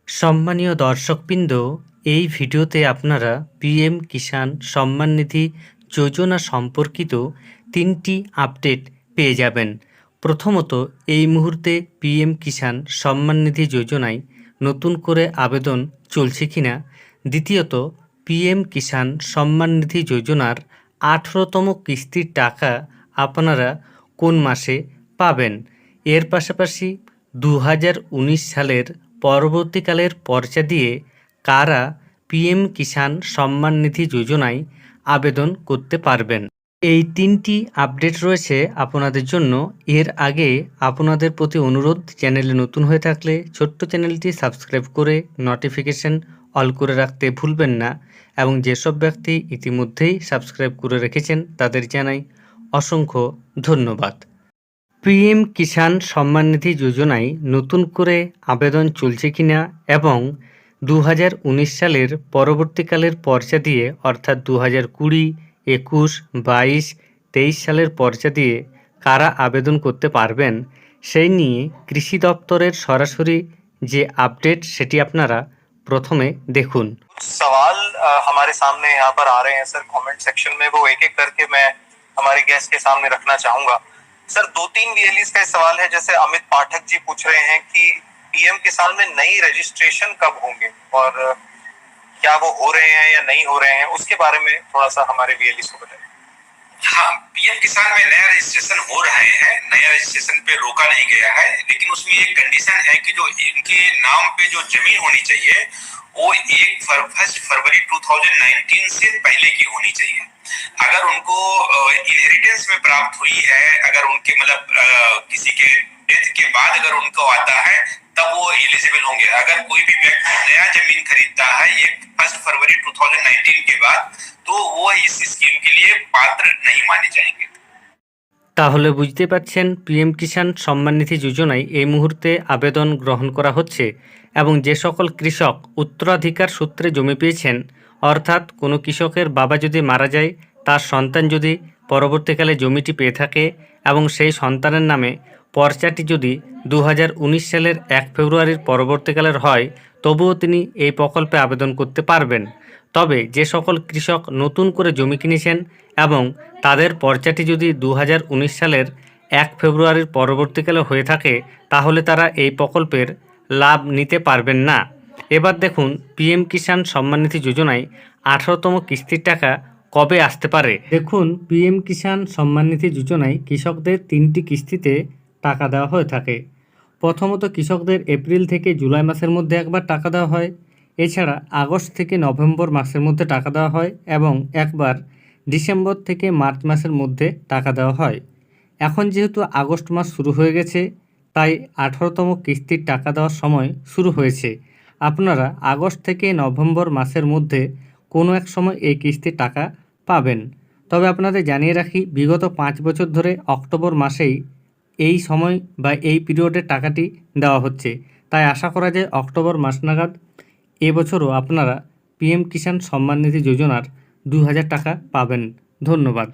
সম্মানীয় দর্শকবৃন্দ, এই ভিডিওতে আপনারা পিএম কিষাণ সম্মান নিধি যোজনা সম্পর্কিত 3টি আপডেট পেয়ে যাবেন। প্রথমত, এই মুহূর্তে পিএম কিষাণ সম্মান নিধি যোজনায় নতুন করে আবেদন চলছে কিনা। দ্বিতীয়ত, পিএম কিষাণ সম্মান নিধি যোজনার 18তম কিস্তির টাকা আপনারা কোন মাসে পাবেন। এর পাশাপাশি 2019 সালের পরবর্তীকালের পর্চা দিয়ে কারা পিএম কিষাণ সম্মান নিধি যোজনায় আবেদন করতে পারবেন। এই 3টি আপডেট রয়েছে আপনাদের জন্য। এর আগে আপনাদের প্রতি অনুরোধ, চ্যানেলে নতুন হয়ে থাকলে ছোট্ট চ্যানেলটি সাবস্ক্রাইব করে নোটিফিকেশন অল করে রাখতে ভুলবেন না, এবং যেসব ব্যক্তি ইতিমধ্যেই সাবস্ক্রাইব করে রেখেছেন তাদের জানাই অসংখ্য ধন্যবাদ। পিএম কিষাণ সম্মান নিধি যোজনায় নতুন করে আবেদন চলছে কিনা এবং 2019 সালের পরবর্তীকালের পর্চা দিয়ে অর্থাৎ 2020, 21, 22, 23 সালের পর্চা দিয়ে কারা আবেদন করতে পারবেন, সেই নিয়ে কৃষি দপ্তরের সরাসরি যে আপডেট সেটি আপনারা প্রথমে দেখুন। सवाल हमारे सामने यहाँ पर आ रहे हैं सर कमेंट सेक्शन में, वो एक एक करके मैं हमारे गेस्ट के सामने रखना चाहूंगा। सर 2-3 वीएलईस का सवाल है, जैसे अमित पाठक जी पूछ रहे हैं कि पीएम किसान में नई रजिस्ट्रेशन कब होंगे और क्या वो हो रहे हैं या नहीं हो रहे हैं, उसके बारे में थोड़ा सा हमारे वीएलईस को बताएं। हाँ, पीएम किसान में नया रजिस्ट्रेशन हो रहे हैं। नया रजिस्ट्रेशन पे रोका नहीं गया है, लेकिन उसमें एक कंडीशन है कि जो इनके नाम पे जो जमीन होनी चाहिए वो 1 फरवरी 2019 से पहले की होनी चाहिए। अगर उनको इनहेरिटेंस में प्राप्त हुई है, अगर उनके मतलब किसी के डेथ के बाद अगर उनको आता है तब वो एलिजिबल होंगे। अगर कोई भी व्यक्ति नया जमीन खरीदता है 1 फरवरी 2019 के बाद, तो वो इस स्कीम के लिए पात्र नहीं माने जाएंगे। তাহলে বুঝতে পারছেন, পিএম কিষাণ সম্মান নিধি যোজনায় এই মুহূর্তে আবেদন গ্রহণ করা হচ্ছে, এবং যে সকল কৃষক উত্তরাধিকার সূত্রে জমি পেয়েছেন, অর্থাৎ কোনো কৃষকের বাবা যদি মারা যায়, তার সন্তান যদি পরবর্তীকালে জমিটি পেয়ে থাকে এবং সেই সন্তানের নামে পর্চাটি যদি 2019 সালের 1 ফেব্রুয়ারির পরবর্তীকালের হয়, তবুও তিনি এই প্রকল্পে আবেদন করতে পারবেন। তবে যে সকল কৃষক নতুন করে জমি কিনেছেন এবং তাদের পর্চাটি যদি 2019 সালের 1 ফেব্রুয়ারির পরবর্তীকালে হয়ে থাকে, তাহলে তারা এই প্রকল্পের লাভ নিতে পারবেন না। এবার দেখুন, পিএম কিষাণ সম্মান নিধি যোজনায় 18তম কিস্তির টাকা কবে আসতে পারে। দেখুন, পিএম কিষাণ সম্মান নিধি যোজনায় কৃষকদের 3টি কিস্তিতে টাকা দেওয়া হয়ে থাকে। প্রথমত, কৃষকদের এপ্রিল থেকে জুলাই মাসের মধ্যে একবার টাকা দেওয়া হয়। এছাড়া আগস্ট থেকে নভেম্বর মাসের মধ্যে টাকা দেওয়া হয় এবং একবার ডিসেম্বর থেকে মার্চ মাসের মধ্যে টাকা দেওয়া হয়। এখন যেহেতু আগস্ট মাস শুরু হয়ে গেছে, তাই 18তম কিস্তির টাকা দেওয়ার সময় শুরু হয়েছে। আপনারা আগস্ট থেকে নভেম্বর মাসের মধ্যে কোনো এক সময় এই কিস্তির টাকা পাবেন। তবে আপনাদের জানিয়ে রাখি, বিগত 5 বছর ধরে অক্টোবর মাসেই এই সময় বা এই পিরিয়ডে টাকাটি দেওয়া হচ্ছে, তাই আশা করা যায় অক্টোবর মাস নাগাদ এবছরও আপনারা পিএম কিষাণ সম্মান নিধি যোজনার 2000 টাকা পাবেন। ধন্যবাদ।